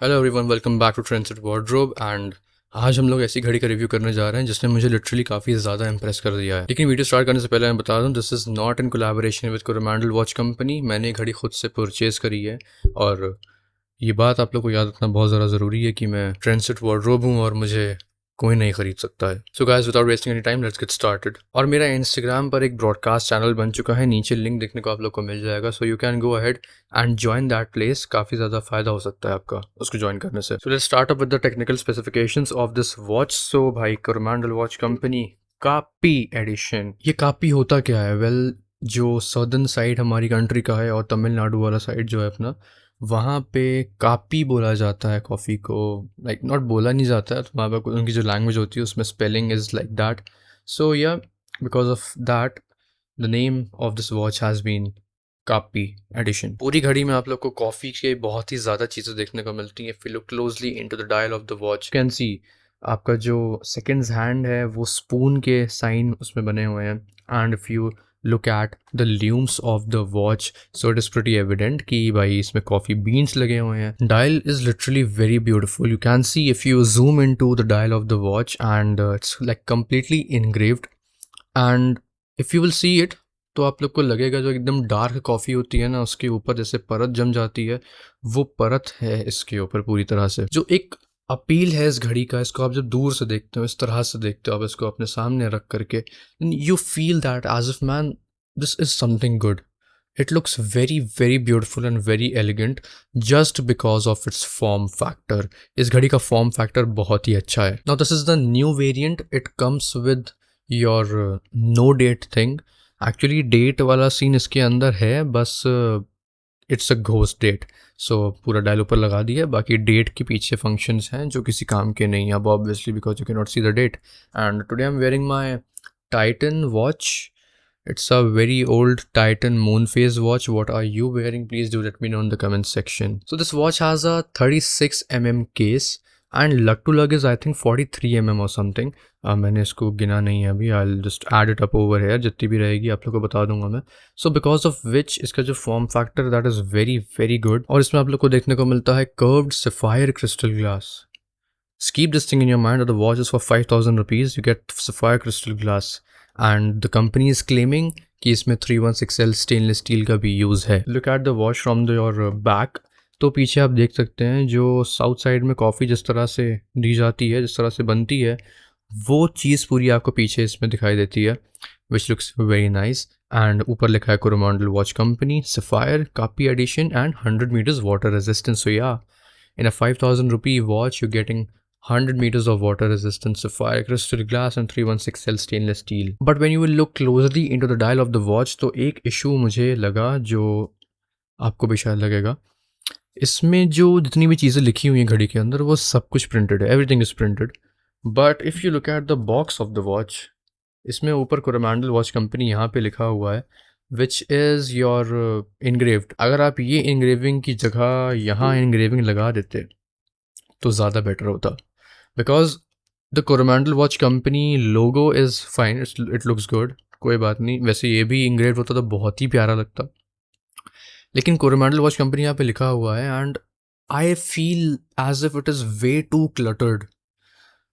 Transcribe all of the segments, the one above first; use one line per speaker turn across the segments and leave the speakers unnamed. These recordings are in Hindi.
Hello everyone, welcome back to Trends at Wardrobe. And आज हम लोग ऐसी घड़ी का रिव्यू करने जा रहे हैं जिसने मुझे लिटरली काफ़ी ज़्यादा इंप्रेस कर दिया है। लेकिन वीडियो स्टार्ट करने से पहले मैं बता दूं, this is not in collaboration with Coromandel watch company. मैंने ये घड़ी खुद से परचेज करी है और ये बात आप लोग को याद रखना बहुत ज़्यादा ज़रूरी है कि मैं ट्रेंड्स एट वार्डरोब हूँ और मुझे कोई नहीं खरीद सकता है। So guys, without wasting any time, let's get started. और मेरा इंस्टाग्राम पर एक ब्रॉडकास्ट चैनल बन चुका है, नीचे लिंक देखने को आप लोग को मिल जाएगा। So you can go ahead and join that place. काफ़ी ज़्यादा फायदा हो सकता है आपका उसको ज्वाइन करने से। So let's start up with the technical specifications of this watch. So भाई, Coromandel watch company Kaapi edition. ये कापी होता क्या है? वेल, जो सदर्न साइड हमारी कंट्री का है और तमिलनाडु वाला साइड जो है अपना, वहाँ पे कापी बोला जाता है कॉफ़ी को। लाइक नॉट बोला नहीं जाता है, तो वहाँ पर उनकी जो लैंग्वेज होती है उसमें spelling is like that. So या because of that the name of this watch has been copy edition. पूरी घड़ी में आप लोग को कॉफ़ी के बहुत ही ज़्यादा चीज़ें देखने को मिलती हैं। If you look closely into the dial of the watch, can see आपका जो सेकंड्स हैंड है वो स्पून के साइन उसमें बने हुए हैं। And if you look at the looms of the watch, so it is pretty evident कि भाई इसमें coffee beans लगे हुए हैं। Dial is literally very beautiful. You can see if you zoom into the dial of the watch and it's like completely engraved. And if you will see it, तो आप लोग को लगेगा जो एकदम डार्क कॉफ़ी होती है ना, उसके ऊपर जैसे परत जम जाती है, वो परत है इसके ऊपर पूरी तरह से। जो एक अपील है इस घड़ी का, इसको आप जब दूर से देखते हो, इस तरह से देखते हो आप इसको अपने सामने रख करके, you feel that as if man this is something good. It looks very very beautiful and very elegant just because of its form factor. इस घड़ी का form factor बहुत ही अच्छा है। Now this is the new variant. It comes with your no date thing. Actually date वाला सीन इसके अंदर है, बस इट्स अ घोस्ट डेट। सो पूरा डायल ऊपर लगा दिया, बाकी डेट के पीछे फंक्शंस हैं जो किसी काम के नहीं है अब, obviously because you can not see the date. And today I am wearing my Titan watch. It's a very old Titan moon phase watch. What are you wearing? Please do let me know in the comment section. So this watch has a 36 mm case and lug to lug is I think 43 mm or something. मैंने इसको गिना नहीं है अभी। I'll just add it up over here. जितनी भी रहेगी आप लोग को बता दूंगा मैं। So because of which इसका जो form factor that is very very good। और इसमें आप लोग को देखने को मिलता है curved sapphire crystal glass. Just keep this thing in your mind that the watch is for 5,000 rupees. You get sapphire crystal glass. And the company is claiming कि इसमें 316L स्टेनलेस स्टील का भी यूज़ है। Look at the watch from the your back. तो पीछे आप देख सकते हैं जो साउथ साइड में कॉफ़ी जिस तरह से दी जाती है, जिस तरह से बनती है, वो चीज़ पूरी आपको पीछे इसमें दिखाई देती है, which looks very nice. And ऊपर लिखा है Coromandel watch company sapphire Kaapi edition and 100 meters water resistance. So या in a 5,000 rupee watch you're getting 100 meters of water resistance, sapphire crystal glass and 316L stainless steel. But when you will look closely into the dial of the watch, तो एक issue मुझे लगा जो आपको भी शायद लगेगा। इसमें जो जितनी भी चीज़ें लिखी हुई हैं घड़ी के अंदर वो सब कुछ प्रिंटेड है, everything is printed. But if you look at the box of the watch, इसमें ऊपर कोरोमंडल वॉच कंपनी यहाँ पे लिखा हुआ है विच इज़ योर इनग्रेव्ड। अगर आप ये इनग्रेविंग की जगह यहाँ इनग्रेविंग लगा देते तो ज़्यादा बेटर होता, because the Coromandel watch company logo is fine, it looks good, कोई बात नहीं। वैसे ये भी इंग्रेव होता तो बहुत ही प्यारा लगता, लेकिन कोरोमंडल वॉच कंपनी यहाँ पे लिखा हुआ है and I feel as if it is way too cluttered.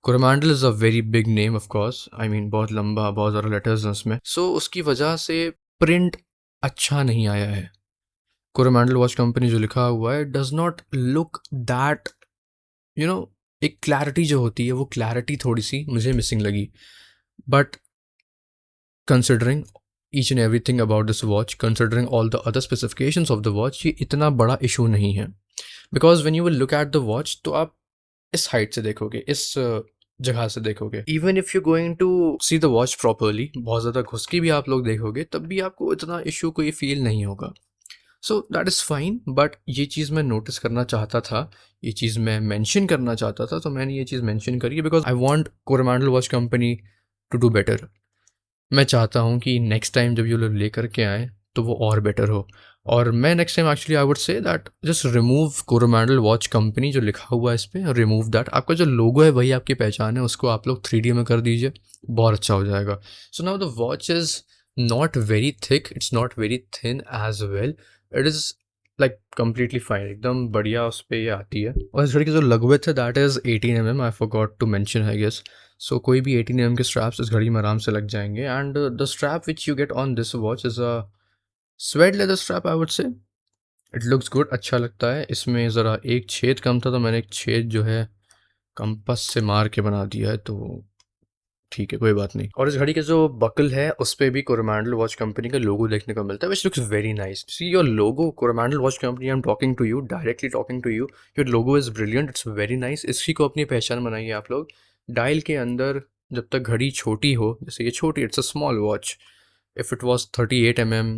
Coromandel is a very big name of course, I mean बहुत लंबा, बहुत ज़्यादा लेटर्स हैं उसमें, सो उसकी वजह से प्रिंट अच्छा नहीं आया है। कोरोमंडल वॉच कंपनी जो लिखा हुआ है does not look that, you know, एक क्लैरिटी जो होती है वो क्लैरिटी थोड़ी सी मुझे मिसिंग लगी। But considering each and every thing about this watch, considering all the other specifications of the watch, ये इतना बड़ा इशू नहीं है। Because when you will look at the watch तो आप इस हाइट से देखोगे, इस जगह से देखोगे। Even if you going to see the watch properly, बहुत ज़्यादा घुस के भी आप लोग देखोगे तब भी आपको इतना इशू कोई फील नहीं होगा। So that is fine. But ये चीज़ मैं नोटिस करना चाहता था, ये चीज़ मैं मेंशन करना चाहता था, तो मैंने ये चीज़ मेंशन करी because I want Coromandel watch company to do better. मैं चाहता हूँ कि नेक्स्ट टाइम जब ये लोग लेकर के आए तो वो और बेटर हो। और मैं next time actually I would say that just remove Coromandel watch company जो लिखा हुआ है इस पर, रिमूव दैट। आपका जो लोगो है वही आपकी पहचान है, उसको आप लोग 3D में कर दीजिए, बहुत अच्छा हो जाएगा। So now the watch is not very thick, it's not very thin as well, it is like completely fine, एकदम बढ़िया उस पर ये आती है। और इस घड़ी की जो लगविड्थ है that is 18 mm, I forgot to mention I guess. So कोई भी 18 mm के स्ट्रैप्स इस घड़ी में आराम से लग जाएंगे। And the strap which you get on this watch is a swayed leather strap, I would say. It looks good, अच्छा लगता है। इसमें ज़रा एक छेद कम था तो मैंने एक छेद जो है कंपास से मार के बना दिया है, तो ठीक है, कोई बात नहीं। और इस घड़ी के जो बकल है उस पर भी कोरोमैंडल वॉच कंपनी का लोगो देखने को मिलता है, which looks very nice. See your logo, Coromandel watch company, I am talking to you, directly talking to you. Your logo is brilliant, it's very nice. इसी को अपनी पहचान बनाइए आप लोग। डायल के अंदर जब तक घड़ी छोटी हो, जैसे ये छोटी, it's a small watch. If it was 38 mm,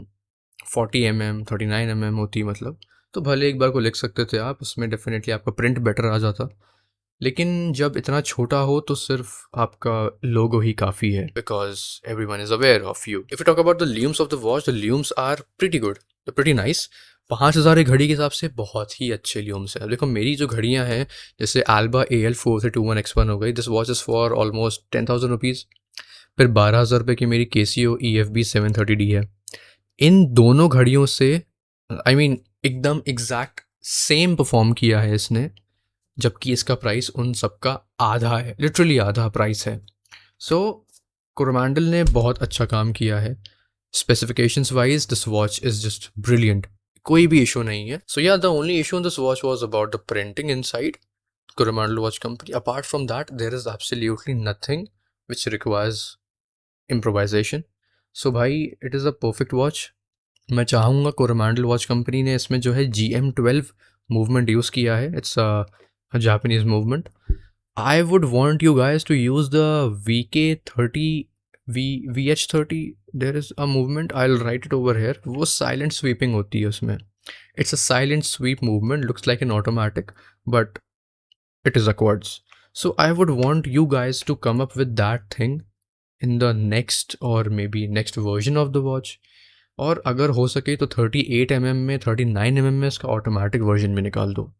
40 mm, 39 mm होती मतलब, तो भले एक बार को लिख सकते थे आप, उसमें डेफिनेटली आपका प्रिंट बेटर आ जाता। लेकिन जब इतना छोटा हो तो सिर्फ आपका लोगो ही काफ़ी है, because every one is aware of you. If you talk about the lumes of the watch, the lumes are pretty good, the pretty nice. 5000 घड़ी के हिसाब से बहुत ही अच्छे ल्यूम्स हैं। अब देखो मेरी जो घड़ियाँ हैं, जैसे Alba AL4 से 21X1 हो गई, this watch is for almost 10,000 rupees. फिर 12,000 रुपये की मेरी Casio EFB 730D है। इन दोनों घड़ियों से आई मीन एकदम एग्जैक्ट सेम परफॉर्म किया है इसने, जबकि इसका प्राइस उन सबका आधा है, लिटरली आधा प्राइस है। सो कोरोमैंडल ने बहुत अच्छा काम किया है। Specifications wise this watch is just brilliant, कोई भी इशू नहीं है। So yeah the only issue in this watch was about the printing inside Coromandel watch company. Apart from that there is absolutely nothing which requires improvisation. So भाई it is a perfect watch. मैं चाहूँगा कोरोमैंडल वॉच कंपनी ने इसमें जो है GM12 मूवमेंट यूज़ किया है। It's a Japanese movement. I would want you guys to use the VK30 VH30. There is a movement, I'll write it over here. वो silent sweeping होती है उसमें. It's a silent sweep movement, looks like an automatic, but it is a quartz. So I would want you guys to come up with that thing in the next or maybe next version of the watch. और अगर हो सके तो 38 mm में, 39 mm में इसका ऑटोमेटिक वर्जन भी निकाल दो।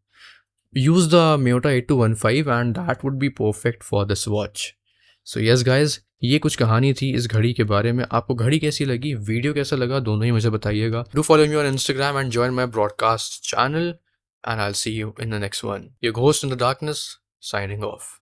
Use the Miyota 8215 and that would be perfect for this watch. So yes guys, ये कुछ कहानी थी इस घड़ी के बारे में। आपको घड़ी कैसी लगी, वीडियो कैसा लगा, दोनों ही मुझे बताइएगा। Do follow me on Instagram and join my broadcast channel and I'll see you in the next one. Your ghost in the darkness, signing off.